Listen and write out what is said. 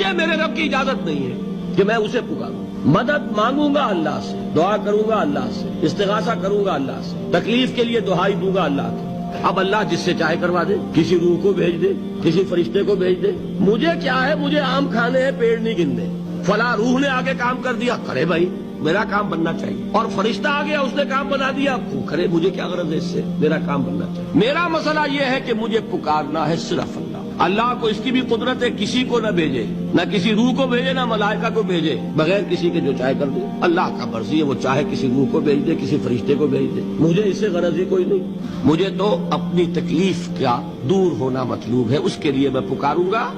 मुझे मेरे रब की इजाजत नहीं है कि मैं उसे पुकारूं। मदद मांगूंगा अल्लाह से, दुआ करूंगा अल्लाह से, इस्तिगासा करूंगा अल्लाह से, तकलीफ के लिए दुहाई दूंगा अल्लाह की। अब अल्लाह जिससे चाहे करवा दे, किसी रूह को भेज दे, किसी फरिश्ते को भेज दे। मुझे क्या है, मुझे आम खाने हैं, पेड़ नहीं गिनने। फला रूह ने आगे काम कर दिया, करे भाई मेरा काम बनना चाहिए। और फरिश्ता आ गया, उसने काम बना दिया, करे मुझे क्या गरज है इससे, मेरा काम बनना चाहिए। मेरा मसला यह है कि मुझे पुकारना है सिर्फ अल्लाह। अल्लाह को इसकी भी कुदरत है, किसी को न भेजे, न किसी रूह को भेजे, न मलाइका को भेजे, बगैर किसी के जो चाहे कर दे। अल्लाह का मर्जी है, वो चाहे किसी रूह को भेज दे, किसी फरिश्ते को भेज दे। मुझे इससे गरज ही कोई नहीं। मुझे तो अपनी तकलीफ का दूर होना मतलूब है, उसके लिए मैं पुकारूंगा।